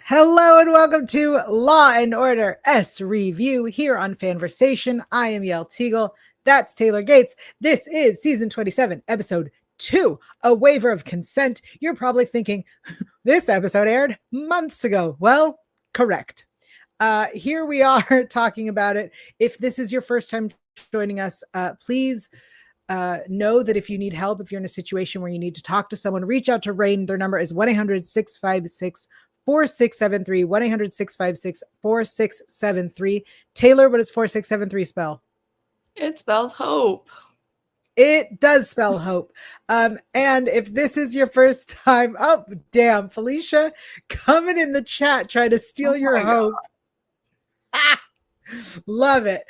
Hello and welcome to Law and Order SVU here on FANVERSATION. I am Yael Tygiel. That's Taylor Gates. This is season 27, episode 2, A Waiver of Consent. You're probably thinking, this episode aired months ago. Well, correct. Here we are talking about it. If this is your first time joining us, please know that if you need help, if you're in a situation where you need to talk to someone, reach out to RAINN. Their number is 1-800-656-4673, 1-800-656-4673. Taylor, what does 4673 spell? It spells hope. It does spell hope. And if this is your first time, oh, damn, Felicia coming in the chat trying to steal your hope. Ah, love it.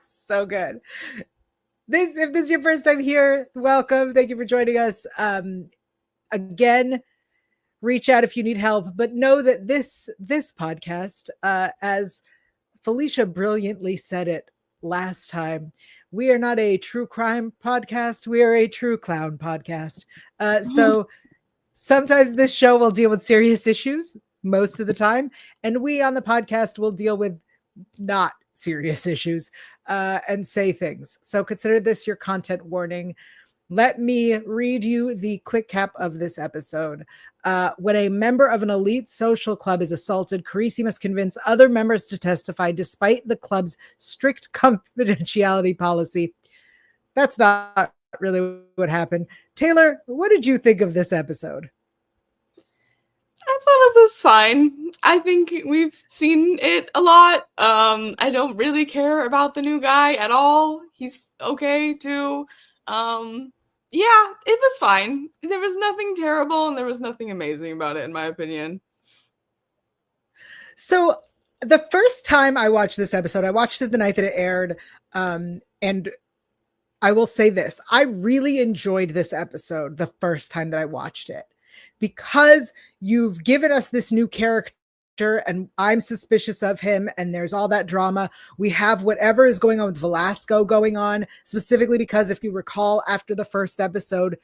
So good. If this is your first time here, welcome. Thank you for joining us. Again, reach out if you need help, but know that this podcast, as Felicia brilliantly said it last time, we are not a true crime podcast. We are a true clown podcast. So sometimes this show will deal with serious issues most of the time, and we on the podcast will deal with not serious issues and say things. So consider this your content warning. Let me read you the quick cap of this episode. When a member of an elite social club is assaulted, Carisi must convince other members to testify despite the club's strict confidentiality policy. That's not really what happened. Taylor, what did you think of this episode? I thought it was fine. I think we've seen it a lot. I don't really care about the new guy at all. He's okay too. Yeah, it was fine. There was nothing terrible and there was nothing amazing about it, in my opinion. So the first time I watched this episode, I watched it the night that it aired. And I will say this, I really enjoyed this episode the first time that I watched it, because you've given us this new character and I'm suspicious of him, and there's all that drama. We have whatever is going on with Velasco going on, specifically because if you recall, after the first episode,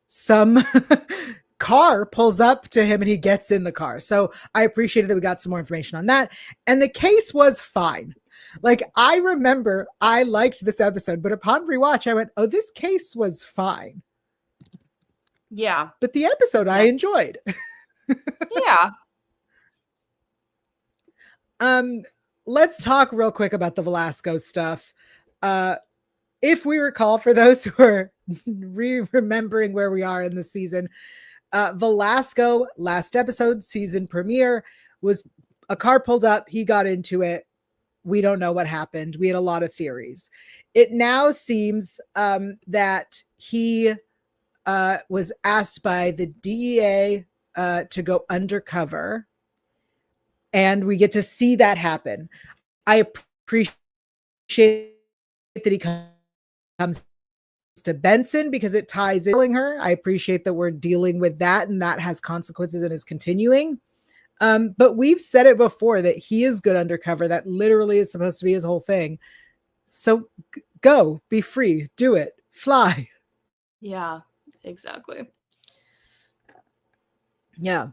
some car pulls up to him and he gets in the car. So I appreciated that we got some more information on that. And the case was fine. Like, I remember I liked this episode, but upon rewatch, I went, oh, this case was fine. Yeah. But the episode I enjoyed. Yeah. Let's talk real quick about the Velasco stuff. If we recall, for those who are remembering where we are in the season, Velasco, last episode, season premiere, was a car pulled up. He got into it. We don't know what happened. We had a lot of theories. It now seems that he was asked by the DEA to go undercover. And we get to see that happen. I appreciate that he comes to Benson because it ties in her. I appreciate that we're dealing with that and that has consequences and is continuing. But we've said it before that he is good undercover. That literally is supposed to be his whole thing. So go, be free, do it, fly. Yeah, exactly. Yeah.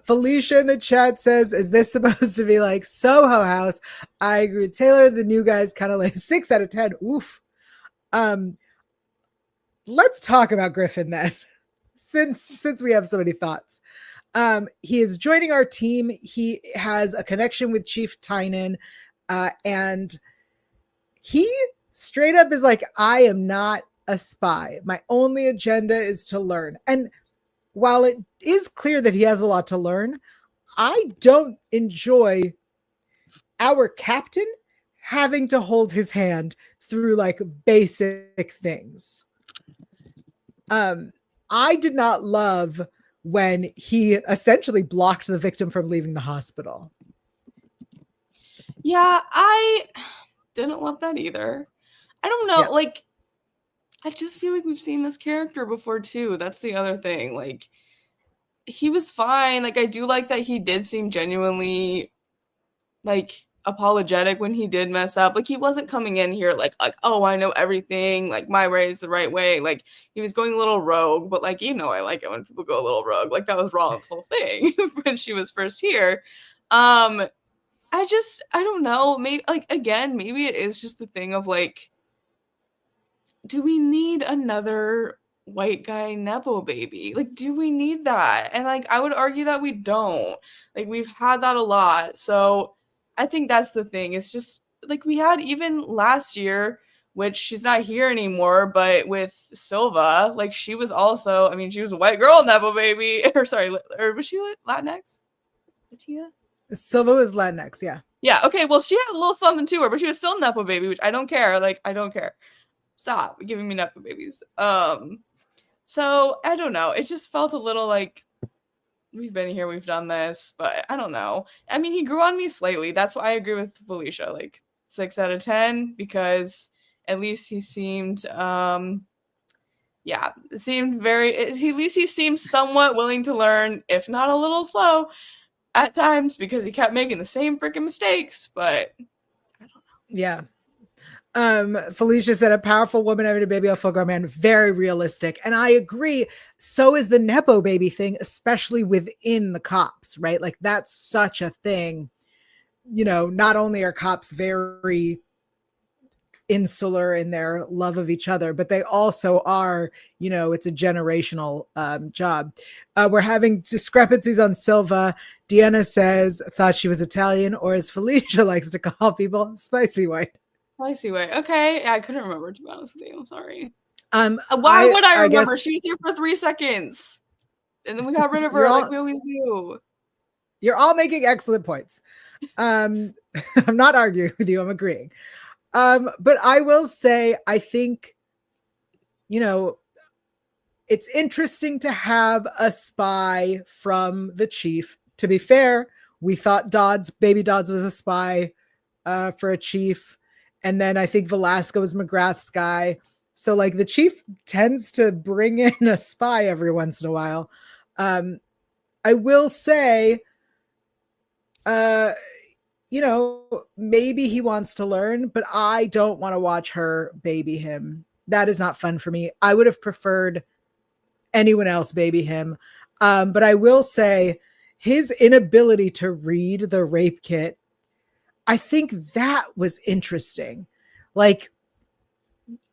Felicia in the chat says, is this supposed to be like Soho House? I agree with Taylor. The new guy's kind of like 6 out of 10. Oof. Let's talk about Griffin then, since we have so many thoughts. He is joining our team. He has a connection with Chief Tynan, and he straight up is like, I am not a spy. My only agenda is to learn. And while it is clear that he has a lot to learn, I don't enjoy our captain having to hold his hand through like basic things. I did not love when he essentially blocked the victim from leaving the hospital. Yeah, I didn't love that either. I don't know, like, I just feel like we've seen this character before too. That's the other thing. Like, he was fine. Like, I do like that he did seem genuinely, like, apologetic when he did mess up. Like, he wasn't coming in here like, oh, I know everything, like my way is the right way. Like, he was going a little rogue, but like, I like it when people go a little rogue. Like, that was Rollins' whole thing when she was first here. I don't know. Maybe, like, again, maybe it is just the thing of like, do we need another white guy nepo baby? Like, do we need that? And like, I would argue that we don't. Like, we've had that a lot. So I think that's the thing. It's just like, we had even last year, which she's not here anymore, but with Silva, like, she was also, I mean, she was a white girl nepo baby, or sorry, or was she Latinx? Latina? Silva was Latinx, yeah. Yeah, okay, well, she had a little something to her, but she was still nepo baby, which I don't care. Like, I don't care. Stop giving me nepo babies. So I don't know. It just felt a little like, we've been here, we've done this, but I don't know. I mean, he grew on me slightly. That's why I agree with Felicia. Like 6 out of 10, because at least he seemed it seemed at least he seemed somewhat willing to learn, if not a little slow at times, because he kept making the same freaking mistakes, but I don't know. Yeah. Felicia said, a powerful woman having a baby off a grown man, very realistic. And I agree. So is the nepo baby thing, especially within the cops, right? Like, that's such a thing. You know, not only are cops very insular in their love of each other, but they also are, you know, it's a generational job. We're having discrepancies on Silva. Deanna says, thought she was Italian, or as Felicia likes to call people, spicy white. Spicy white. Okay. I couldn't remember, to be honest with you. I'm sorry. Why would I remember? Guess, she was here for 3 seconds. And then we got rid of her like we always do. You're all making excellent points. I'm not arguing with you. I'm agreeing. But I will say, I think, you know, it's interesting to have a spy from the chief. To be fair, we thought Baby Dodds was a spy for a chief. And then I think Velasco was McGrath's guy. So like, the chief tends to bring in a spy every once in a while. I will say, you know, maybe he wants to learn, but I don't want to watch her baby him. That is not fun for me. I would have preferred anyone else baby him. But I will say, his inability to read the rape kit, I think that was interesting. Like,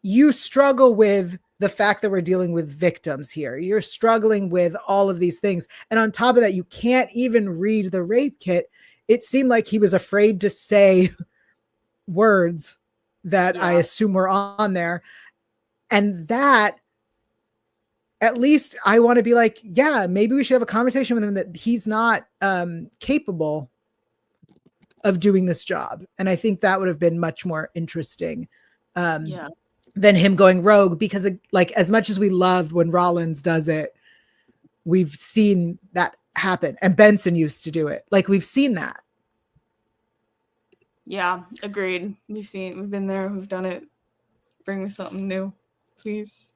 you struggle with the fact that we're dealing with victims here. You're struggling with all of these things. And on top of that, you can't even read the rape kit. It seemed like he was afraid to say words that I assume were on there. And that, at least I want to be like, yeah, maybe we should have a conversation with him that he's not capable of doing this job. And I think that would have been much more interesting than him going rogue, because like, as much as we love when Rollins does it, we've seen that happen. And Benson used to do it. Like, we've seen that. Yeah, agreed. We've been there, we've done it. Bring me something new, please.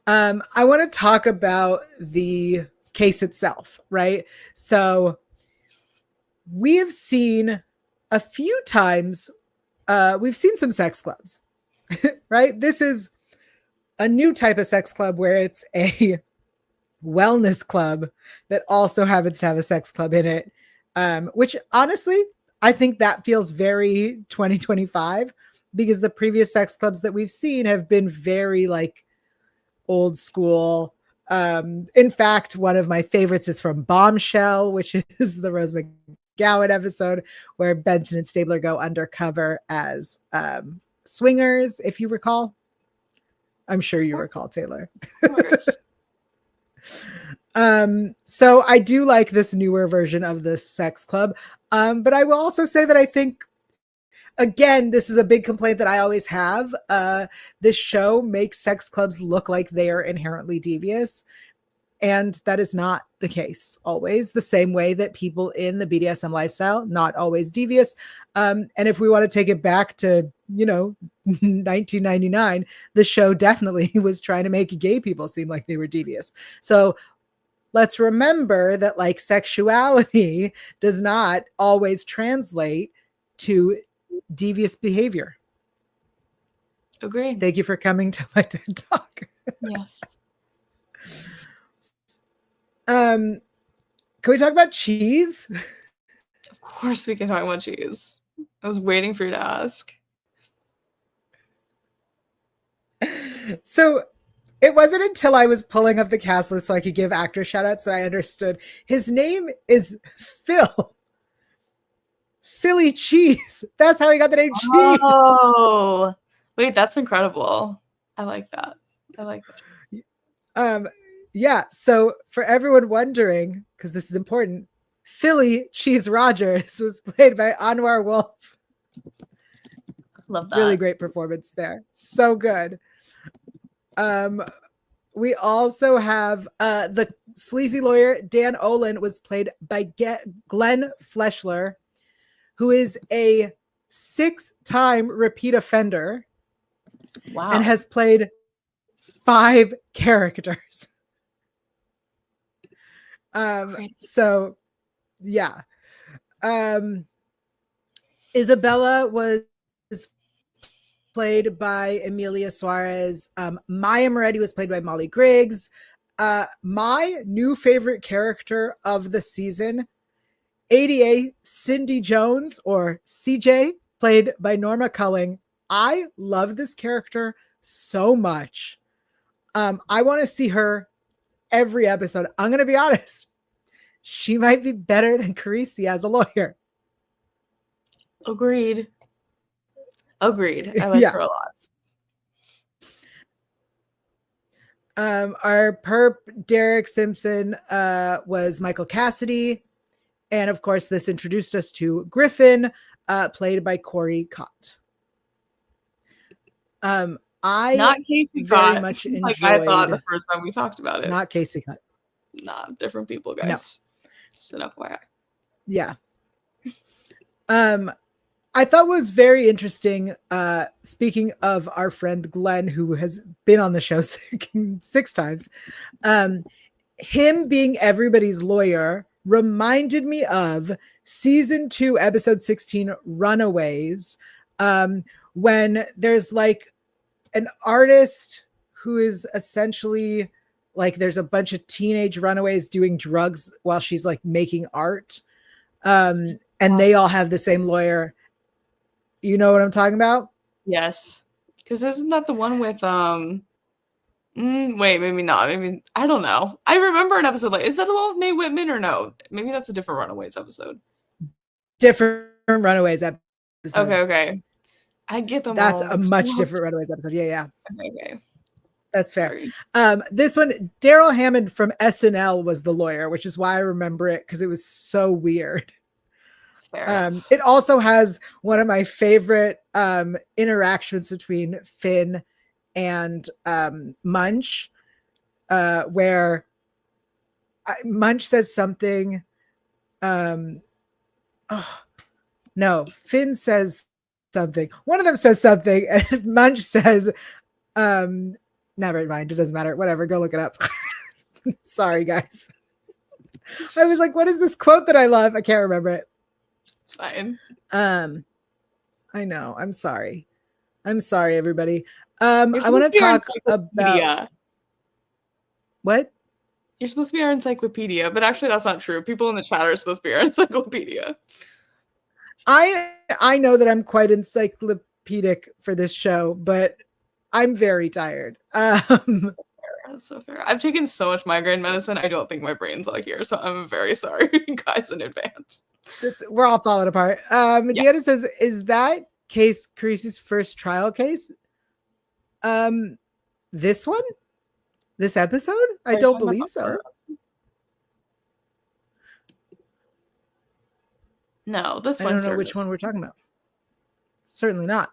I want to talk about the case itself, right? So we have seen a few times, we've seen some sex clubs, right? This is a new type of sex club where it's a wellness club that also happens to have a sex club in it, which honestly, I think that feels very 2025, because the previous sex clubs that we've seen have been very like old school. In fact, one of my favorites is from Bombshell, which is the Rose McGowan episode where Benson and Stabler go undercover as swingers, if you recall. I'm sure you recall, Taylor. So I do like this newer version of this sex club. But I will also say that I think, again, this is a big complaint that I always have. This show makes sex clubs look like they are inherently devious. And that is not the case always. The same way that people in the BDSM lifestyle, not always devious. And if we want to take it back to, 1999, the show definitely was trying to make gay people seem like they were devious. So let's remember that like sexuality does not always translate to devious behavior. Agreed. Thank you for coming to my TED Talk. Yes. Can we talk about cheese? Of course we can talk about cheese. I was waiting for you to ask. So it wasn't until I was pulling up the cast list so I could give actor shout outs that I understood his name is Phil. Philly Cheese. That's how he got the name Cheese. Oh, wait, that's incredible. I like that. Yeah. So for everyone wondering, because this is important, Philly Cheese Rogers was played by Anwar Wolf. Love that. Really great performance there. So good. We also have the sleazy lawyer Dan Olin was played by Glenn Fleshler, who is a 6-time repeat offender. Wow. And has played 5 characters. So yeah. Isabella was played by Emilia Suarez. Maya Moretti was played by Molly Griggs. My new favorite character of the season, ADA Cindy Jones, or CJ, played by Norma Culling. I love this character so much. I want to see her every episode. I'm going to be honest. She might be better than Carisi as a lawyer. Agreed. I like her a lot. Our perp, Derek Simpson, was Michael Cassidy. And of course, this introduced us to Griffin, played by Corey Cott. I not Casey very Cott, much enjoyed. Like I thought the first time we talked about it. Not Casey Cott. Not different people, guys. No. Just an FYI. Yeah. I thought was very interesting. Speaking of our friend Glenn, who has been on the show 6 times, him being everybody's lawyer reminded me of season 2, episode 16, Runaways, when there's like an artist who is essentially like there's a bunch of teenage runaways doing drugs while she's like making art. And they all have the same lawyer. You know what I'm talking about? Yes. Because isn't that the one with wait, maybe not. Maybe I don't know. I remember an episode like, is that the one with Mae Whitman or no? Maybe that's a different Runaways episode. Different Runaways episode. Okay. I get them. That's a much different Runaways episode. Yeah. Okay. That's fair. This one, Daryl Hammond from SNL was the lawyer, which is why I remember it, because it was so weird. It also has one of my favorite interactions between Finn and Munch, where Munch says something. Finn says something. One of them says something, and Munch says, never mind, it doesn't matter. Whatever, go look it up. Sorry, guys. I was like, what is this quote that I love? I can't remember it. It's fine. I know. I'm sorry. Everybody. I want to talk about what? You're supposed to be our encyclopedia, but actually that's not true. People in the chat are supposed to be our encyclopedia. I know that I'm quite encyclopedic for this show, but I'm very tired. That's so fair. I've taken so much migraine medicine. I don't think my brain's all here, so I'm very sorry, guys, in advance. We're all falling apart. Deanna says, is that case Carisi's first trial case? This one? This episode? I don't believe so. No, this one. I don't know which one we're talking about. Certainly not.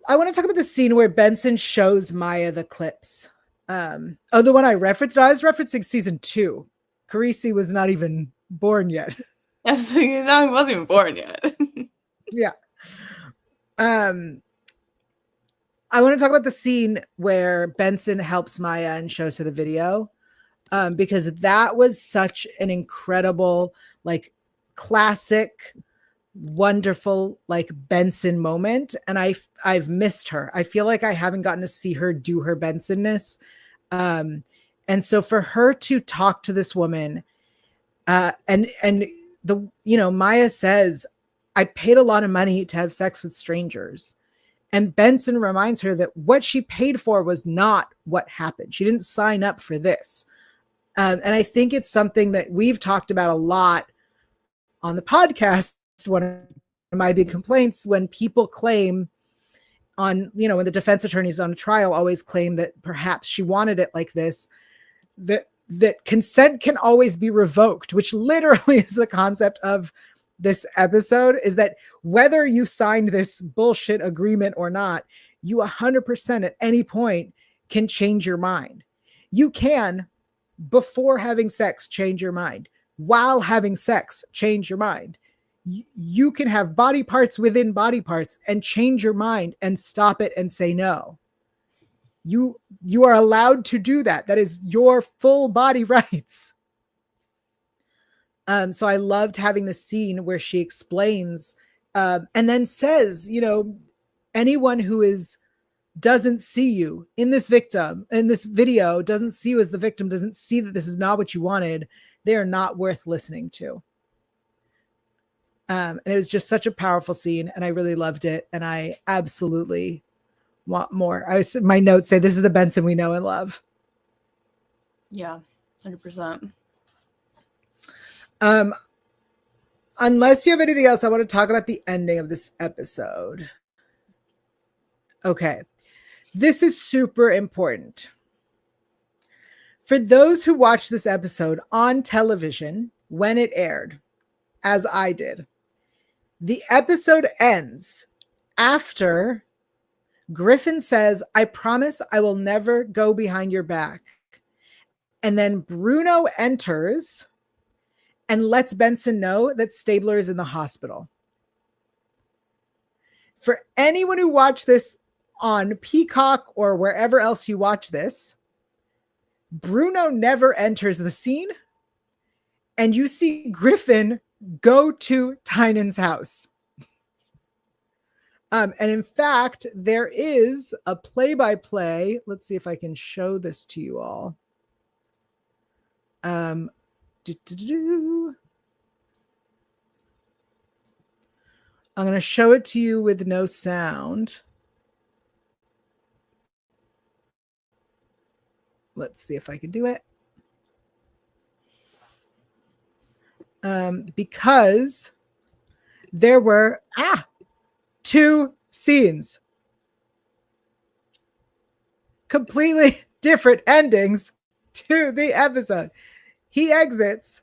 I want to talk about the scene where Benson shows Maya the clips. The one I referenced. I was referencing season 2. Carisi was not even born yet. He wasn't even born yet. Yeah. I want to talk about the scene where Benson helps Maya and shows her the video. because that was such an incredible, like, classic, wonderful, like, Benson moment. And I've missed her. I feel like I haven't gotten to see her do her Bensonness. And so for her to talk to this woman, and the, you know, Maya says, I paid a lot of money to have sex with strangers. And Benson reminds her that what she paid for was not what happened. She didn't sign up for this. And I think it's something that we've talked about a lot on the podcast. One of my big complaints, when people claim on, you know, when the defense attorneys on a trial always claim that perhaps she wanted it like this, that consent can always be revoked, which literally is the concept of this episode, is that whether you signed this bullshit agreement or not, you 100% at any point can change your mind. You can, before having sex, change your mind. While having sex, change your mind. You can have body parts within body parts and change your mind and stop it and say no. You are allowed to do that. That is your full body rights. So I loved having the scene where she explains, and then says, you know, anyone who doesn't see you in this video, doesn't see you as the victim, doesn't see that this is not what you wanted, they are not worth listening to. And it was just such a powerful scene, and I really loved it, and I absolutely want more. My notes say this is the Benson we know and love. Yeah, 100%. Unless you have anything else, I want to talk about the ending of this episode. Okay. This is super important. For those who watched this episode on television when it aired, as I did, the episode ends after Griffin says, I promise I will never go behind your back. And then Bruno enters and lets Benson know that Stabler is in the hospital. For anyone who watched this on Peacock or wherever else you watch this, Bruno never enters the scene, and you see Griffin go to Tynan's house. And in fact, there is a play-by-play. Let's see if I can show this to you all. I'm going to show it to you with no sound. Let's see if I can do it. Because there were two scenes. Completely different endings to the episode. He exits.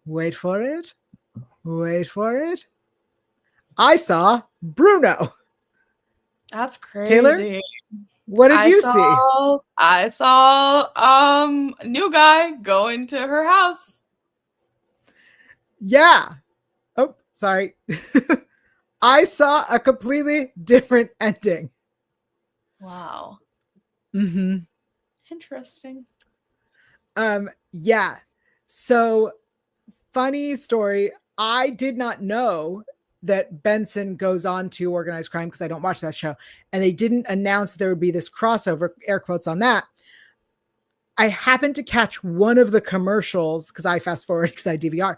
Wait for it. Wait for it. I saw Bruno. That's crazy. Taylor, what did you see? I saw a new guy go into her house. Yeah. Oh, sorry. I saw a completely different ending. Wow. Mm-hmm. Interesting. Yeah. So, funny story. I did not know that Benson goes on to organized crime because I don't watch that show. And they didn't announce there would be this crossover, air quotes on that. I happened to catch one of the commercials because I fast forward because I DVR,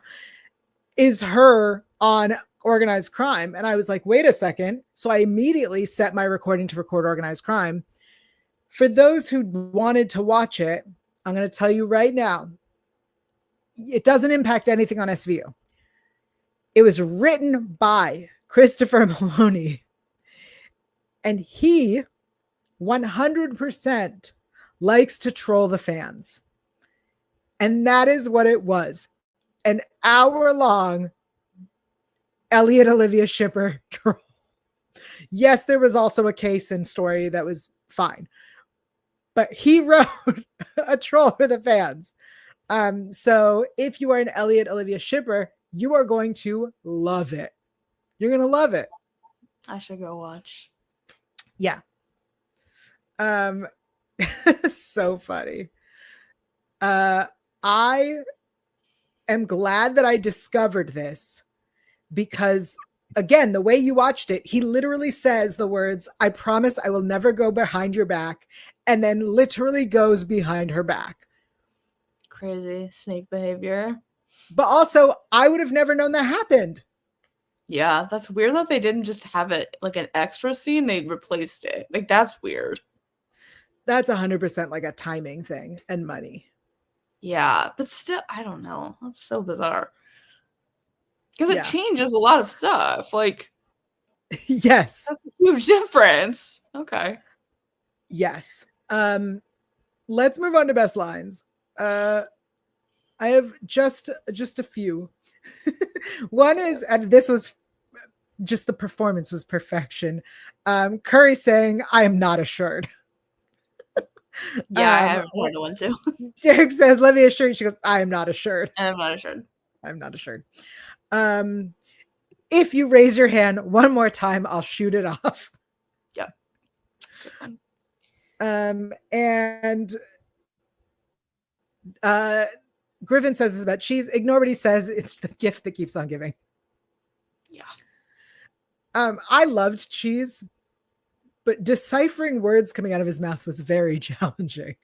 is her on organized crime. And I was like, wait a second. So I immediately set my recording to record organized crime. For those who wanted to watch it, I'm going to tell you right now, it doesn't impact anything on SVU. It was written by Christopher Maloney, and he 100% likes to troll the fans. And that is what it was. An hour-long Elliot Olivia Shipper troll. Yes, there was also a case and story that was fine. But he wrote a troll for the fans. So if you are an Elliot Olivia shipper, you are going to love it. You're going to love it. I should go watch. Yeah. So funny. I am glad that I discovered this because, again, the way you watched it, he literally says the words, "I promise I will never go behind your back," and then literally goes behind her back. Crazy snake behavior. But also, I would have never known that happened. Yeah, that's weird that they didn't just have it like an extra scene, they replaced it. Like, that's weird. That's 100% like a timing thing and money. Yeah, but still, I don't know. That's so bizarre. Because it changes a lot of stuff. Like, yes. that's a huge difference. Okay. Yes. Let's move on to best lines. I have just a few. One is, and this was just, the performance was perfection. Curry saying, "I am not assured." Yeah, I have another one too. Derek says, "Let me assure you." She goes, "I am not assured." I'm not assured. I'm not assured. If you raise your hand one more time, I'll shoot it off. Yeah. And Griffin says this about cheese. Ignore what he says. It's the gift that keeps on giving. Yeah. I loved cheese, but deciphering words coming out of his mouth was very challenging.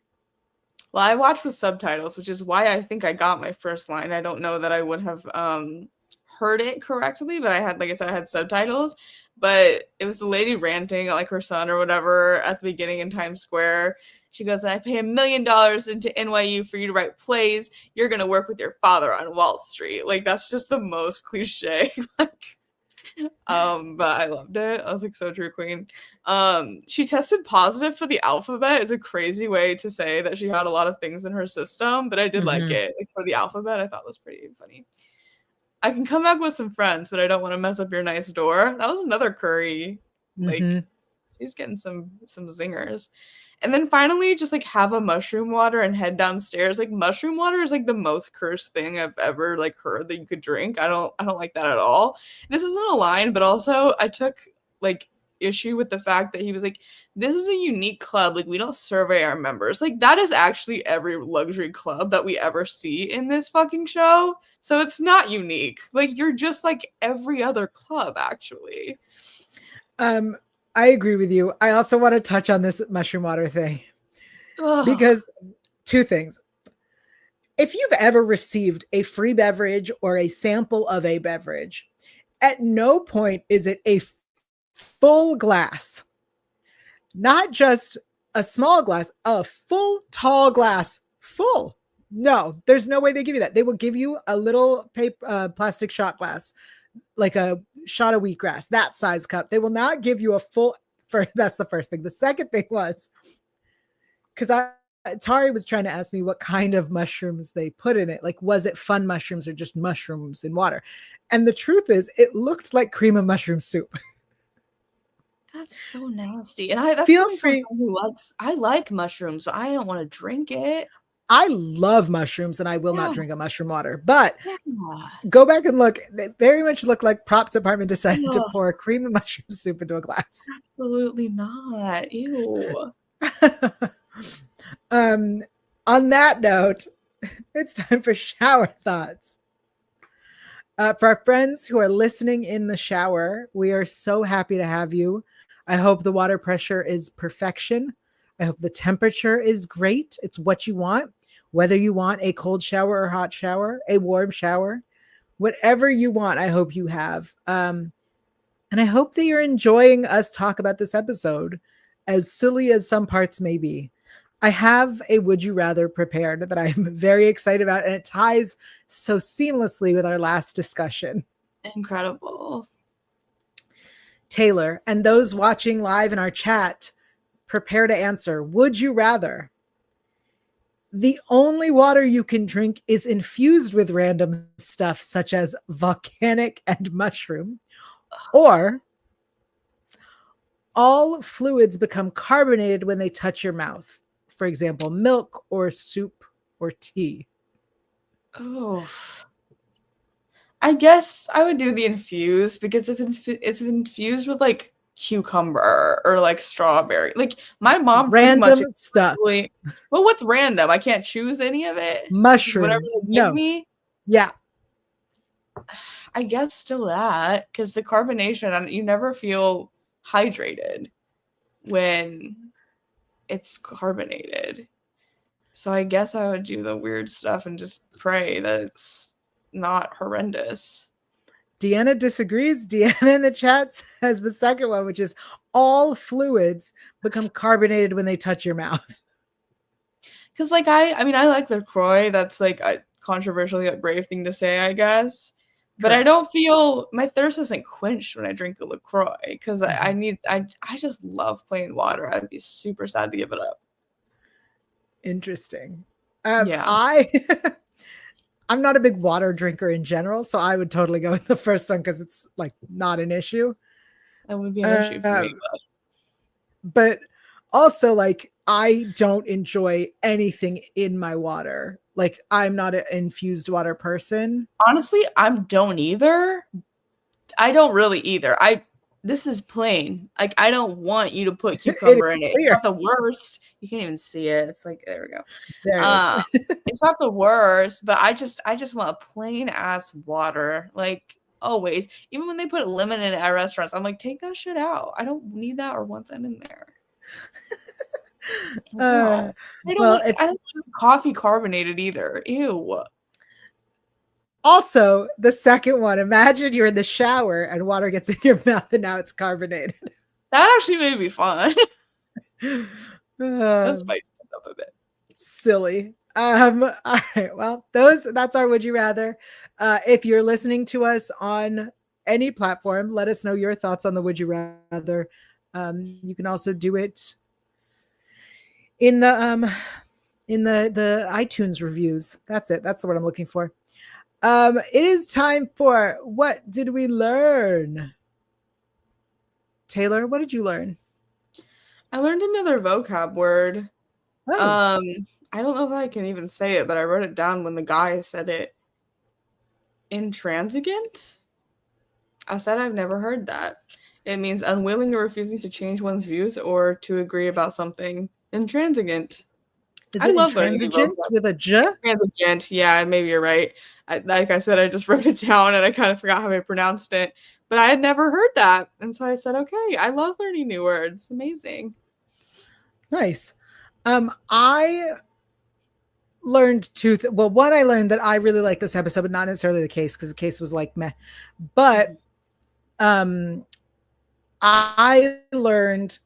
Well, I watched with subtitles, which is why I think I got my first line. I don't know that I would have heard it correctly, but I had, like I said, I had subtitles. But it was the lady ranting like her son or whatever at the beginning in Times Square. She goes, "I pay $1 million into NYU for you to write plays. You're gonna work with your father on Wall Street." Like, that's just the most cliche. Like, but I loved it. I was like, so true, queen. She tested positive for the alphabet. Is a crazy way to say that she had a lot of things in her system, but I did like it. Like, for the alphabet, I thought it was pretty funny. "I can come back with some friends, but I don't want to mess up your nice door." That was another Curry. Like, she's getting some zingers. And then finally, just like have a mushroom water and head downstairs. Like, mushroom water is like the most cursed thing I've ever like heard that you could drink. I don't like that at all. This isn't a line, but also I took like issue with the fact that he was like, "This is a unique club. Like, we don't survey our members." Like, that is actually every luxury club that we ever see in this fucking show. So it's not unique. Like, you're just like every other club, actually. I agree with you. I also want to touch on this mushroom water thing. Because two things. If you've ever received a free beverage or a sample of a beverage, at no point is it a full glass. Not just a small glass, a full tall glass full. No, there's no way they give you that. They will give you a little plastic shot glass, like a shot of wheatgrass, that size cup. They will not give you a full. That's the first thing. The second thing was, because Tari was trying to ask me what kind of mushrooms they put in it. Like, was it fun mushrooms or just mushrooms in water? And the truth is, it looked like cream of mushroom soup. That's so nasty. And that's feel free. I like mushrooms, but I don't want to drink it. I love mushrooms and I will not drink a mushroom water, but go back and look. They very much look like prop department decided to pour cream of mushroom soup into a glass. Absolutely not. Ew. On that note, it's time for shower thoughts. For our friends who are listening in the shower, we are so happy to have you. I hope the water pressure is perfection. I hope the temperature is great. It's what you want, whether you want a cold shower or hot shower, a warm shower, whatever you want, I hope you have. And I hope that you're enjoying us talk about this episode, as silly as some parts may be. I have a would you rather prepared that I'm very excited about, and it ties so seamlessly with our last discussion. Incredible. Taylor, and those watching live in our chat, prepare to answer. Would you rather the only water you can drink is infused with random stuff such as volcanic and mushroom, or all fluids become carbonated when they touch your mouth? For example, milk or soup or tea. Oh, I guess I would do the infused, because if it's infused with like cucumber or like strawberry. Like my mom pretty Random much stuff. Well, what's random? I can't choose any of it. Just whatever Mushroom. they give No. me. Yeah. I guess still that, because the carbonation, you never feel hydrated when it's carbonated. So I guess I would do the weird stuff and just pray that it's not horrendous. Deanna disagrees. Deanna in the chat says the second one, which is all fluids become carbonated when they touch your mouth. Because like I mean I like LaCroix. That's like a controversially a brave thing to say, I guess. But Correct. I don't feel my thirst isn't quenched when I drink a LaCroix, because I just love plain water. I'd be super sad to give it up. Interesting. Yeah. I'm not a big water drinker in general, so I would totally go with the first one because it's like not an issue. That would be an issue for me. But also, like, I don't enjoy anything in my water. Like, I'm not an infused water person. Honestly, I don't either. I don't really either. This is plain. Like, I don't want you to put cucumber in it. It's not the worst. You can't even see it. It's like, there we go. There it is. It's not the worst, but I just want a plain ass water. Like, always. Even when they put lemon in it at restaurants, I'm like, take that shit out. I don't need that or want that in there. I don't want coffee carbonated either. Ew. Also, the second one, imagine you're in the shower and water gets in your mouth and now it's carbonated. That actually may be fun. That spices it up a bit. Silly. All right. Well, that's our Would You Rather. If you're listening to us on any platform, let us know your thoughts on the Would You Rather. You can also do it in the iTunes reviews. That's it. That's the word I'm looking for. It is time for What Did We Learn? Taylor, what did you learn? I learned another vocab word. Oh. I don't know if I can even say it, but I wrote it down when the guy said it. Intransigent? I said I've never heard that. It means unwilling or refusing to change one's views or to agree about something. Intransigent. Is it intransigent with a J? Intransigent, yeah, maybe you're right. Like I said, I just wrote it down and I kind of forgot how I pronounced it. But I had never heard that. And so I said, okay, I love learning new words. Amazing. Nice. I learned one, I learned that I really like this episode, but not necessarily the case, because the case was like meh. But I learned,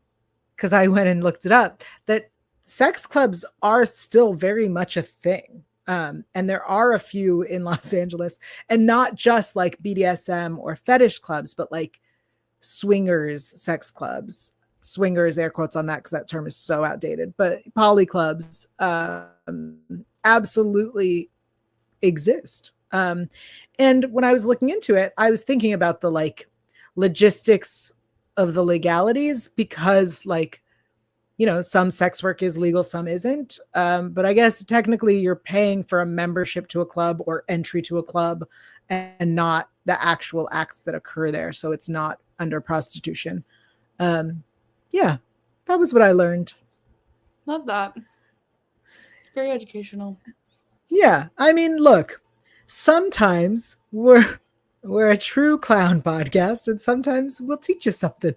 because I went and looked it up, that sex clubs are still very much a thing. And there are a few in Los Angeles, and not just like BDSM or fetish clubs, but like swingers sex clubs. Swingers, air quotes on that because that term is so outdated, but poly clubs absolutely exist. And when I was looking into it, I was thinking about the like logistics of the legalities, because like, you know, some sex work is legal, some isn't. But I guess technically you're paying for a membership to a club or entry to a club, and not the actual acts that occur there. So it's not under prostitution. Yeah, that was what I learned. Love that. Very educational. Yeah, I mean, look, sometimes we're a true clown podcast, and sometimes we'll teach you something.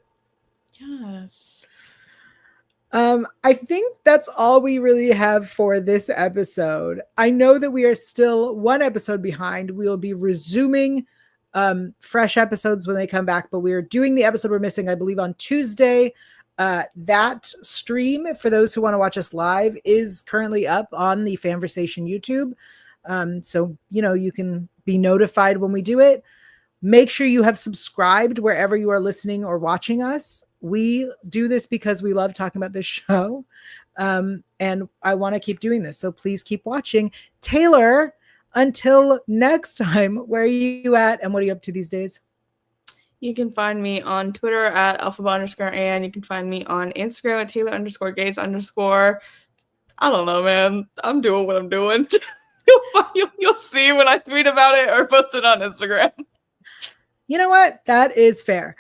Yes. I think that's all we really have for this episode. I know that we are still one episode behind. We will be resuming fresh episodes when they come back, but we're doing the episode we're missing, I believe, on Tuesday. That stream, for those who want to watch us live, is currently up on the FANVERSATION YouTube. So, you know, you can be notified when we do it. Make sure you have subscribed wherever you are listening or watching us. We do this because we love talking about this show. And I want to keep doing this. So please keep watching. Taylor, until next time, where are you at and what are you up to these days? You can find me on Twitter at alphaba_and you can find me on Instagram at Taylor_Gates_. I don't know, man. I'm doing what I'm doing. You'll see when I tweet about it or post it on Instagram. You know what? That is fair.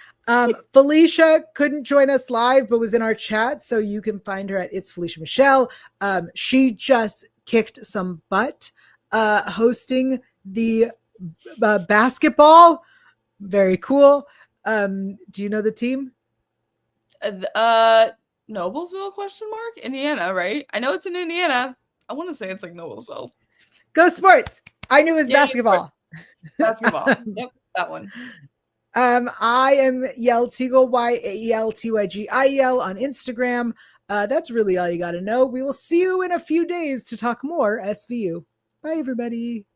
Felicia couldn't join us live, but was in our chat, so you can find her at It's Felicia Michelle. She just kicked some butt hosting the basketball. Very cool. Do you know the team? Noblesville ? Indiana, right? I know it's in Indiana. I want to say it's like Noblesville. Go Sports! I knew it was basketball. Basketball. Yep, that one. I am Yael Tygiel, YAELTYGIEL on Instagram. That's really all you got to know. We will see you in a few days to talk more SVU. Bye, everybody.